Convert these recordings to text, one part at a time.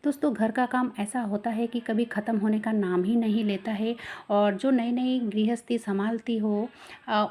दोस्तों घर का काम ऐसा होता है कि कभी ख़त्म होने का नाम ही नहीं लेता है। और जो नई नई गृहस्थी संभालती हो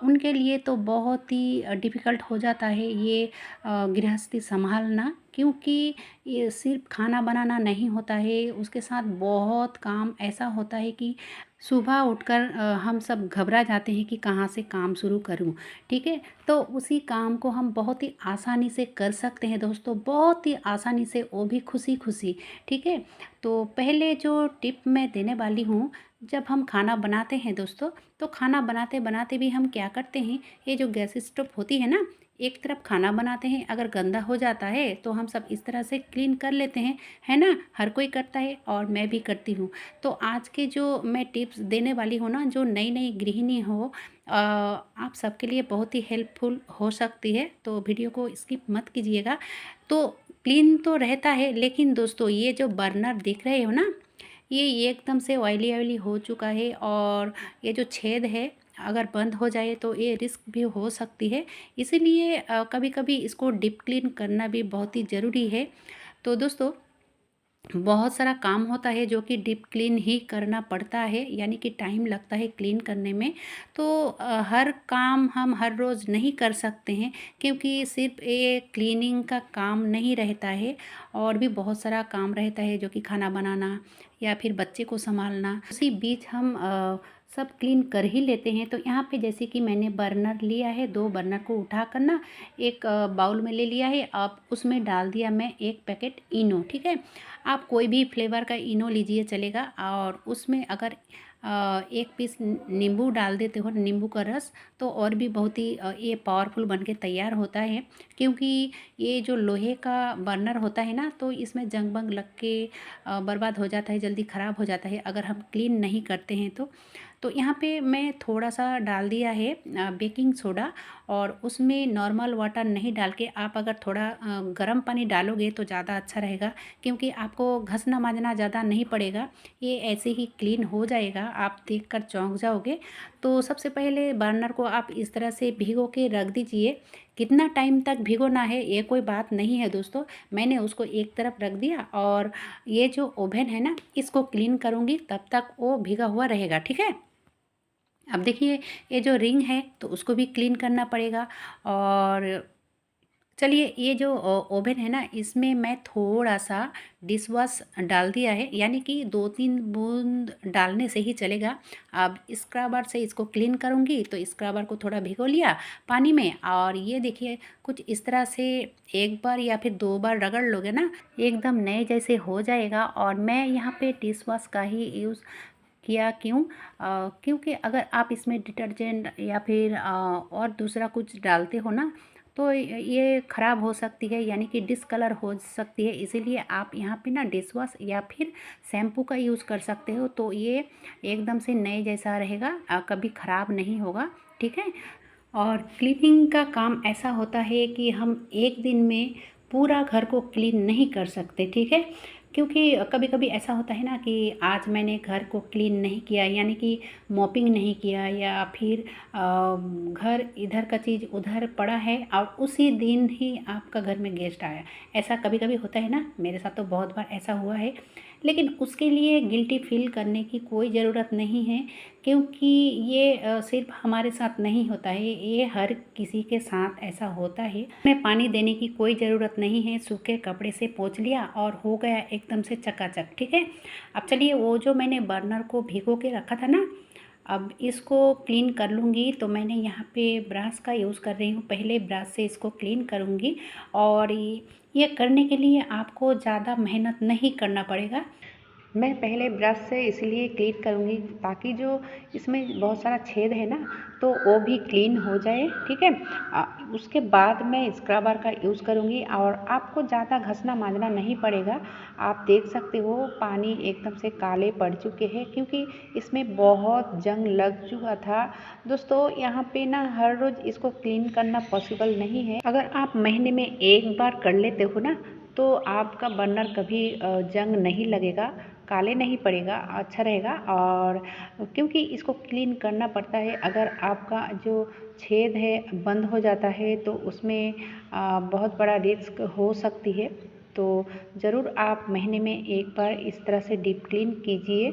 उनके लिए तो बहुत ही डिफ़िकल्ट हो जाता है ये गृहस्थी संभालना, क्योंकि ये सिर्फ खाना बनाना नहीं होता है, उसके साथ बहुत काम ऐसा होता है कि सुबह उठकर हम सब घबरा जाते हैं कि कहाँ से काम शुरू करूँ। ठीक है, तो उसी काम को हम बहुत ही आसानी से कर सकते हैं दोस्तों, बहुत ही आसानी से, वो भी खुशी खुशी। ठीक है, तो पहले जो टिप मैं देने वाली हूँ, जब हम खाना बनाते हैं दोस्तों, तो खाना बनाते बनाते भी हम क्या करते हैं, ये जो गैस स्टोव होती है ना, एक तरफ खाना बनाते हैं, अगर गंदा हो जाता है तो हम सब इस तरह से क्लीन कर लेते हैं, है ना। हर कोई करता है और मैं भी करती हूँ। तो आज के जो मैं टिप्स देने वाली हूँ ना, जो नई नई गृहिणी हो, आप सबके लिए बहुत ही हेल्पफुल हो सकती है, तो वीडियो को स्किप मत कीजिएगा। तो क्लीन तो रहता है, लेकिन दोस्तों ये जो बर्नर दिख रहे हो ना, ये एकदम से ऑयली ऑयली हो चुका है, और ये जो छेद है, अगर बंद हो जाए तो ये रिस्क भी हो सकती है। इसीलिए कभी कभी इसको डीप क्लीन करना भी बहुत ही ज़रूरी है। तो दोस्तों बहुत सारा काम होता है जो कि डीप क्लीन ही करना पड़ता है, यानी कि टाइम लगता है क्लीन करने में। तो हर काम हम हर रोज़ नहीं कर सकते हैं, क्योंकि सिर्फ ये क्लीनिंग का काम नहीं रहता है, और भी बहुत सारा काम रहता है, जो कि खाना बनाना या फिर बच्चे को संभालना। उसी बीच हम सब क्लीन कर ही लेते हैं। तो यहाँ पे जैसे कि मैंने बर्नर लिया है, 2 बर्नर को उठा कर ना एक बाउल में ले लिया है। अब उसमें डाल दिया मैं 1 पैकेट इनो। ठीक है, आप कोई भी फ्लेवर का इनो लीजिए चलेगा, और उसमें अगर 1 पीस नींबू डाल देते हो, नींबू का रस, तो और भी बहुत ही ये पावरफुल बन के तैयार होता है। क्योंकि ये जो लोहे का बर्नर होता है ना, तो इसमें जंग बंग लग के बर्बाद हो जाता है, जल्दी ख़राब हो जाता है अगर हम क्लीन नहीं करते हैं तो यहाँ पे मैं थोड़ा सा डाल दिया है बेकिंग सोडा, और उसमें नॉर्मल वाटर नहीं डाल के आप अगर थोड़ा गर्म पानी डालोगे तो ज़्यादा अच्छा रहेगा, क्योंकि आपको घसना मांजना ज़्यादा नहीं पड़ेगा, ये ऐसे ही क्लीन हो जाएगा, आप देखकर चौंक जाओगे। तो सबसे पहले बर्नर को आप इस तरह से भिगो के रख दीजिए। कितना टाइम तक भिगोना है ये कोई बात नहीं है दोस्तों, मैंने उसको एक तरफ रख दिया, और ये जो ओवन है ना, इसको क्लीन करूँगी तब तक वो भिगा हुआ रहेगा। ठीक है, अब देखिए ये जो रिंग है तो उसको भी क्लीन करना पड़ेगा। और चलिए, ये जो ओवन है ना, इसमें मैं थोड़ा सा डिश वॉश डाल दिया है, यानी कि 2-3 बूंद डालने से ही चलेगा। अब स्क्रबर से इसको क्लीन करूँगी, तो स्क्रबर को थोड़ा भिगो लिया पानी में, और ये देखिए कुछ इस तरह से 1 बार या फिर 2 बार रगड़ लोगे ना, एकदम नए जैसे हो जाएगा। और मैं यहाँ पे डिश वॉश का ही यूज़ किया, क्यों? क्योंकि अगर आप इसमें डिटर्जेंट या फिर और दूसरा कुछ डालते हो ना, तो ये ख़राब हो सकती है, यानी कि डिसकलर हो सकती है। इसीलिए आप यहाँ पे ना डिश वॉश या फिर शैम्पू का यूज़ कर सकते हो, तो ये एकदम से नए जैसा रहेगा, कभी ख़राब नहीं होगा। ठीक है, और क्लीनिंग का काम ऐसा होता है कि हम एक दिन में पूरा घर को क्लीन नहीं कर सकते। ठीक है, क्योंकि कभी कभी ऐसा होता है ना कि आज मैंने घर को क्लीन नहीं किया, यानी कि मॉपिंग नहीं किया, या फिर घर इधर का चीज़ उधर पड़ा है, और उसी दिन ही आपका घर में गेस्ट आया। ऐसा कभी कभी होता है ना, मेरे साथ तो बहुत बार ऐसा हुआ है। लेकिन उसके लिए गिल्टी फील करने की कोई ज़रूरत नहीं है, क्योंकि ये सिर्फ हमारे साथ नहीं होता है, ये हर किसी के साथ ऐसा होता है। में पानी देने की कोई ज़रूरत नहीं है, सूखे कपड़े से पोंछ लिया और हो गया एकदम से चकाचक। ठीक है, अब चलिए वो जो मैंने बर्नर को भिगो के रखा था ना, अब इसको क्लीन कर लूँगी। तो मैंने यहाँ पे ब्रश का यूज़ कर रही हूँ, पहले ब्रश से इसको क्लीन करूँगी। और ये करने के लिए आपको ज़्यादा मेहनत नहीं करना पड़ेगा। मैं पहले ब्रश से इसलिए क्लीन करूँगी ताकि जो इसमें बहुत सारा छेद है ना, तो वो भी क्लीन हो जाए। ठीक है, उसके बाद मैं स्क्रबर का यूज़ करूँगी, और आपको ज़्यादा घसना मांजना नहीं पड़ेगा। आप देख सकते हो पानी एकदम से काले पड़ चुके हैं, क्योंकि इसमें बहुत जंग लग चुका था। दोस्तों यहाँ पे ना हर रोज़ इसको क्लीन करना पॉसिबल नहीं है। अगर आप महीने में 1 बार कर लेते हो ना, तो आपका बर्नर कभी जंग नहीं लगेगा, काले नहीं पड़ेगा, अच्छा रहेगा। और क्योंकि इसको क्लीन करना पड़ता है, अगर आपका जो छेद है बंद हो जाता है तो उसमें बहुत बड़ा रिस्क हो सकती है। तो ज़रूर आप महीने में एक बार इस तरह से डीप क्लीन कीजिए।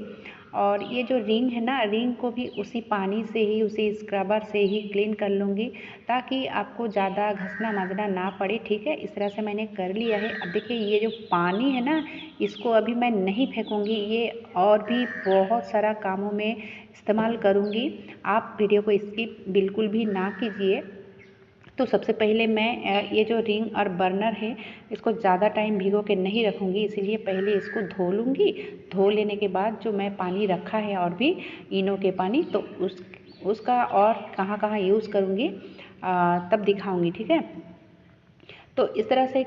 और ये जो रिंग है ना, रिंग को भी उसी पानी से ही, उसी स्क्रबर से ही क्लीन कर लूँगी, ताकि आपको ज़्यादा घसना मांजना ना पड़े। ठीक है, इस तरह से मैंने कर लिया है। अब देखिए ये जो पानी है ना, इसको अभी मैं नहीं फेंकूँगी, ये और भी बहुत सारा कामों में इस्तेमाल करूँगी। आप वीडियो को स्किप बिल्कुल भी ना कीजिए। तो सबसे पहले मैं ये जो रिंग और बर्नर है, इसको ज़्यादा टाइम भिगो के नहीं रखूँगी, इसीलिए पहले इसको धो लूँगी। धो लेने के बाद जो मैं पानी रखा है और भी इनो के पानी, तो उसका और कहाँ-कहाँ यूज़ करूँगी तब दिखाऊँगी। ठीक है, तो इस तरह से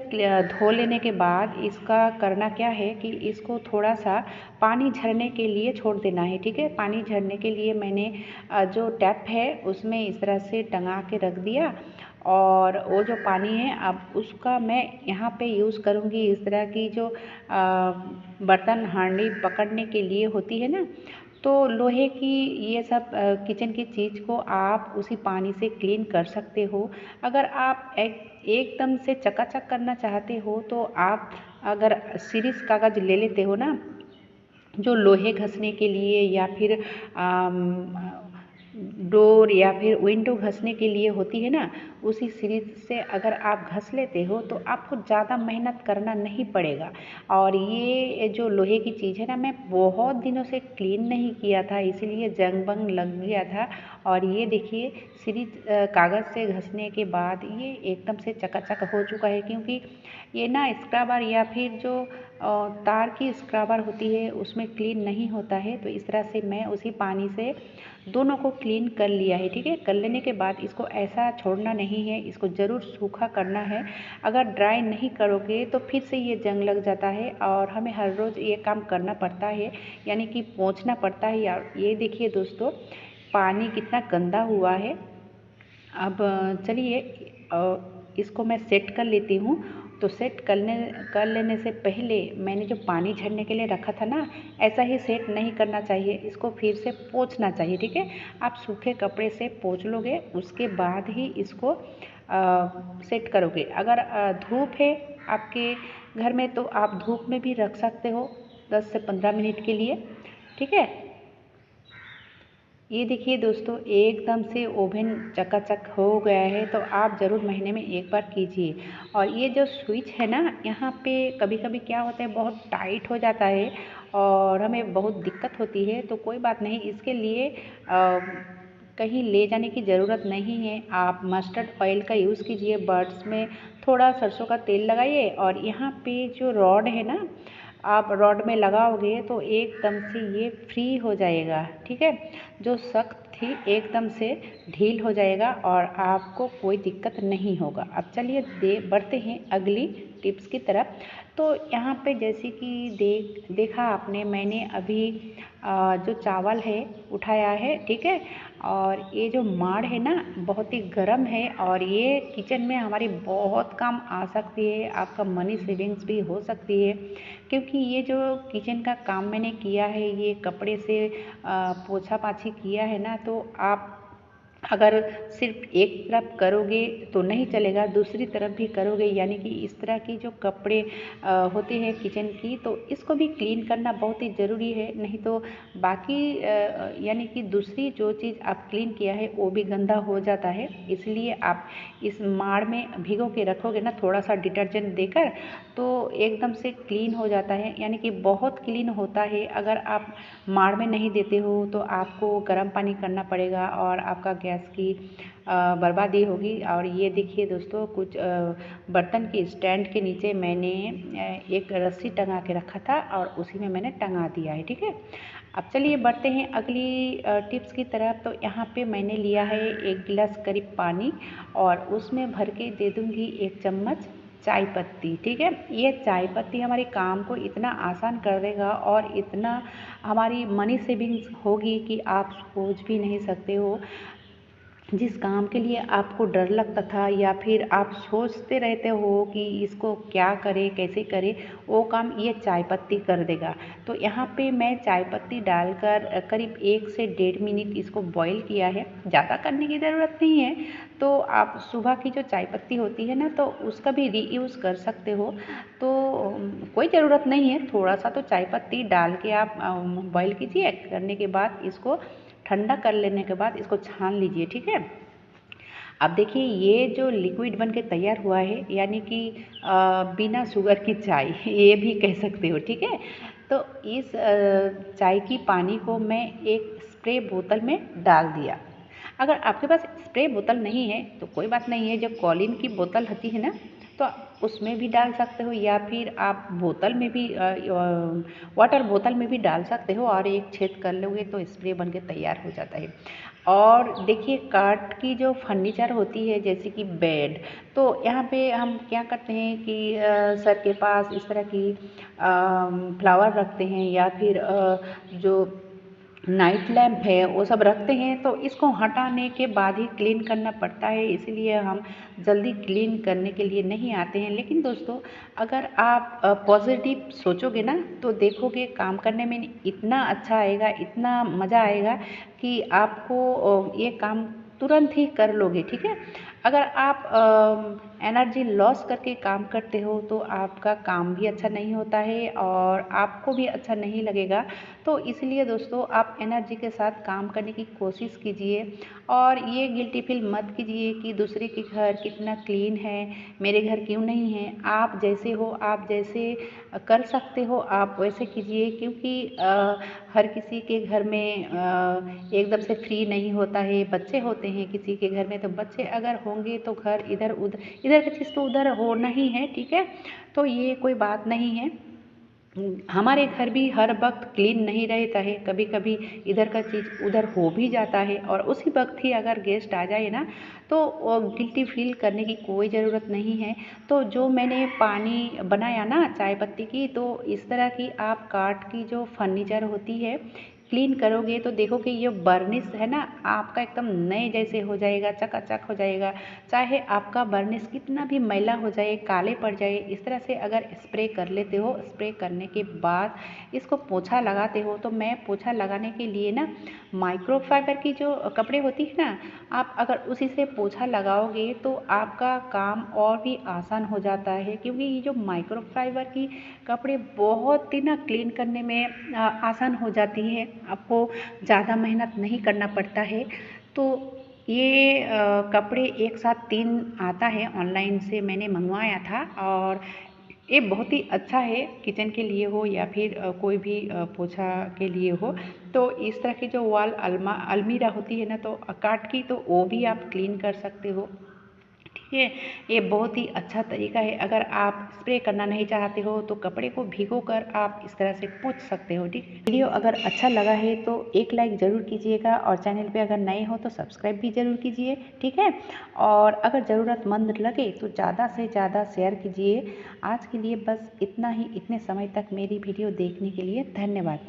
धो लेने के बाद इसका करना क्या है कि इसको थोड़ा सा पानी झरने के लिए छोड़ देना है। ठीक है, पानी झरने के लिए मैंने जो टैप है उसमें इस तरह से टंगा के रख दिया, और वो जो पानी है अब उसका मैं यहाँ पे यूज़ करूँगी। इस तरह की जो बर्तन हांडी पकड़ने के लिए होती है ना, तो लोहे की ये सब किचन की चीज़ को आप उसी पानी से क्लीन कर सकते हो। अगर आप एकदम से चकाचक करना चाहते हो, तो आप अगर सीरीज कागज़ ले लेते हो ना, जो लोहे घसने के लिए या फिर डोर या फिर विंडो घसने के लिए होती है ना, उसी सीरीज से अगर आप घस लेते हो तो आपको ज़्यादा मेहनत करना नहीं पड़ेगा। और ये जो लोहे की चीज़ है ना, मैं बहुत दिनों से क्लीन नहीं किया था, इसीलिए जंग बंग लग गया था। और ये देखिए सीरीज कागज़ से घसने के बाद ये एकदम से चकाचक हो चुका है, क्योंकि ये ना स्क्रबर या फिर जो तार की स्क्रबर होती है उसमें क्लीन नहीं होता है। तो इस तरह से मैं उसी पानी से दोनों को क्लीन कर लिया है। ठीक है, कर लेने के बाद इसको ऐसा छोड़ना नहीं है, इसको ज़रूर सूखा करना है। अगर ड्राई नहीं करोगे तो फिर से ये जंग लग जाता है और हमें हर रोज़ ये काम करना पड़ता है, यानी कि पोंछना पड़ता है। यार ये देखिए दोस्तों, पानी कितना गंदा हुआ है। अब चलिए इसको मैं सेट कर लेती हूँ। तो सेट कर लेने से पहले मैंने जो पानी झरने के लिए रखा था ना, ऐसा ही सेट नहीं करना चाहिए, इसको फिर से पोंछना चाहिए। ठीक है, आप सूखे कपड़े से पोंछ लोगे, उसके बाद ही इसको सेट करोगे। अगर धूप है आपके घर में तो आप धूप में भी रख सकते हो 10 से 15 मिनट के लिए। ठीक है, ये देखिए दोस्तों, एकदम से ओवन चकाचक हो गया है। तो आप ज़रूर महीने में एक बार कीजिए। और ये जो स्विच है ना, यहाँ पे कभी कभी क्या होता है, बहुत टाइट हो जाता है और हमें बहुत दिक्कत होती है। तो कोई बात नहीं, इसके लिए कहीं ले जाने की ज़रूरत नहीं है। आप मस्टर्ड ऑयल का यूज़ कीजिए, बर्ड्स में थोड़ा सरसों का तेल लगाइए, और यहाँ पे जो रॉड है ना, आप रॉड में लगाओगे तो एकदम से ये फ्री हो जाएगा। ठीक है, जो सख्त थी एकदम से ढील हो जाएगा और आपको कोई दिक्कत नहीं होगा। अब चलिए बढ़ते हैं अगली टिप्स की तरफ। तो यहाँ पे जैसे कि देखा आपने, मैंने अभी जो चावल है उठाया है। ठीक है, और ये जो माड़ है ना, बहुत ही गर्म है और ये किचन में हमारी बहुत काम आ सकती है, आपका मनी सेविंग्स भी हो सकती है। क्योंकि ये जो किचन का काम मैंने किया है, ये कपड़े से पोछा पाछी किया है ना, तो आप अगर सिर्फ एक तरफ करोगे तो नहीं चलेगा, दूसरी तरफ भी करोगे, यानी कि इस तरह की जो कपड़े होते हैं किचन की, तो इसको भी क्लीन करना बहुत ही ज़रूरी है। नहीं तो बाकी यानी कि दूसरी जो चीज़ आप क्लीन किया है वो भी गंदा हो जाता है। इसलिए आप इस माड़ में भिगो के रखोगे ना थोड़ा सा डिटर्जेंट देकर, तो एकदम से क्लीन हो जाता है, यानी कि बहुत क्लीन होता है। अगर आप माड़ में नहीं देते हो तो आपको गर्म पानी करना पड़ेगा और आपका गैस की बर्बादी होगी। और ये देखिए दोस्तों, कुछ बर्तन के स्टैंड के नीचे मैंने एक रस्सी टंगा के रखा था और उसी में मैंने टंगा दिया है। ठीक है, अब चलिए बढ़ते हैं अगली टिप्स की तरफ। तो यहाँ पे मैंने लिया है 1 गिलास करीब पानी, और उसमें भर के दे दूँगी 1 चम्मच चाय पत्ती। ठीक है, ये चाय पत्ती हमारे काम को इतना आसान कर देगा और इतना हमारी मनी सेविंग्स होगी कि आप सोच भी नहीं सकते हो। जिस काम के लिए आपको डर लगता था या फिर आप सोचते रहते हो कि इसको क्या करें कैसे करें, वो काम ये चाय पत्ती कर देगा। तो यहाँ पे मैं चाय पत्ती डालकर करीब 1 से 1.5 मिनट इसको बॉईल किया है। ज़्यादा करने की ज़रूरत नहीं है। तो आप सुबह की जो चाय पत्ती होती है ना, तो उसका भी रीयूज़ कर सकते हो। तो कोई ज़रूरत नहीं है, थोड़ा सा तो चाय पत्ती डाल के आप बॉईल कीजिए। करने के बाद इसको ठंडा कर लेने के बाद इसको छान लीजिए, ठीक है। अब देखिए ये जो लिक्विड बन के तैयार हुआ है, यानी कि बिना शुगर की चाय ये भी कह सकते हो, ठीक है। तो इस चाय की पानी को मैं एक स्प्रे बोतल में डाल दिया। अगर आपके पास स्प्रे बोतल नहीं है तो कोई बात नहीं है, जो कॉलिन की बोतल होती है ना, तो उसमें भी डाल सकते हो या फिर आप बोतल में भी वाटर बोतल में भी डाल सकते हो और एक छेद कर लोगे तो स्प्रे बन के तैयार हो जाता है। और देखिए काठ की जो फर्नीचर होती है जैसे कि बेड, तो यहाँ पे हम क्या करते हैं कि सर के पास इस तरह की फ्लावर रखते हैं या फिर जो नाइट लैंप है वो सब रखते हैं, तो इसको हटाने के बाद ही क्लीन करना पड़ता है, इसलिए हम जल्दी क्लीन करने के लिए नहीं आते हैं। लेकिन दोस्तों, अगर आप पॉजिटिव सोचोगे ना, तो देखोगे काम करने में इतना अच्छा आएगा, इतना मज़ा आएगा कि आपको ये काम तुरंत ही कर लोगे, ठीक है। अगर आप एनर्जी लॉस करके काम करते हो तो आपका काम भी अच्छा नहीं होता है और आपको भी अच्छा नहीं लगेगा। तो इसलिए दोस्तों, आप एनर्जी के साथ काम करने की कोशिश कीजिए और ये गिल्टी फील मत कीजिए कि दूसरे के घर कितना क्लीन है, मेरे घर क्यों नहीं है। आप जैसे हो, आप जैसे कर सकते हो, आप वैसे कीजिए, क्योंकि हर किसी के घर में एकदम से फ्री नहीं होता है। बच्चे होते हैं किसी के घर में, तो बच्चे अगर होंगे तो घर इधर उधर, इधर की चीज़ तो उधर होना ही है, ठीक है। तो ये कोई बात नहीं है। हमारे घर भी हर वक्त क्लीन नहीं रहता है, कभी कभी इधर का चीज़ उधर हो भी जाता है और उसी वक्त ही अगर गेस्ट आ जाए ना, तो गिल्टी फील करने की कोई ज़रूरत नहीं है। तो जो मैंने पानी बनाया ना चाय पत्ती की, तो इस तरह की आप काठ की जो फर्नीचर होती है क्लीन करोगे तो देखोगे ये बर्निश है ना, आपका एकदम नए जैसे हो जाएगा, चकाचक हो जाएगा। चाहे आपका बर्निश कितना भी मैला हो जाए, काले पड़ जाए, इस तरह से अगर स्प्रे कर लेते हो, स्प्रे करने के बाद इसको पोछा लगाते हो, तो मैं पोछा लगाने के लिए ना माइक्रोफाइबर की जो कपड़े होती है ना, आप अगर उसी से पोछा लगाओगे तो आपका काम और भी आसान हो जाता है, क्योंकि ये जो माइक्रोफाइबर की कपड़े बहुत ही ना क्लीन करने में आसान हो जाती है, आपको ज़्यादा मेहनत नहीं करना पड़ता है। तो ये कपड़े एक साथ 3 आता है, ऑनलाइन से मैंने मंगवाया था और ये बहुत ही अच्छा है, किचन के लिए हो या फिर कोई भी पोछा के लिए हो। तो इस तरह की जो वॉल अलमीरा होती है ना, तो काठ की, तो वो भी आप क्लीन कर सकते हो, ठीक है। ये बहुत ही अच्छा तरीका है। अगर आप स्प्रे करना नहीं चाहते हो तो कपड़े को भिगो कर आप इस तरह से पोंछ सकते हो, ठीक है। वीडियो अगर अच्छा लगा है तो एक लाइक ज़रूर कीजिएगा और चैनल पे अगर नए हो तो सब्सक्राइब भी ज़रूर कीजिए, ठीक है। और अगर ज़रूरतमंद लगे तो ज़्यादा से ज़्यादा शेयर कीजिए। आज के लिए बस इतना ही। इतने समय तक मेरी वीडियो देखने के लिए धन्यवाद।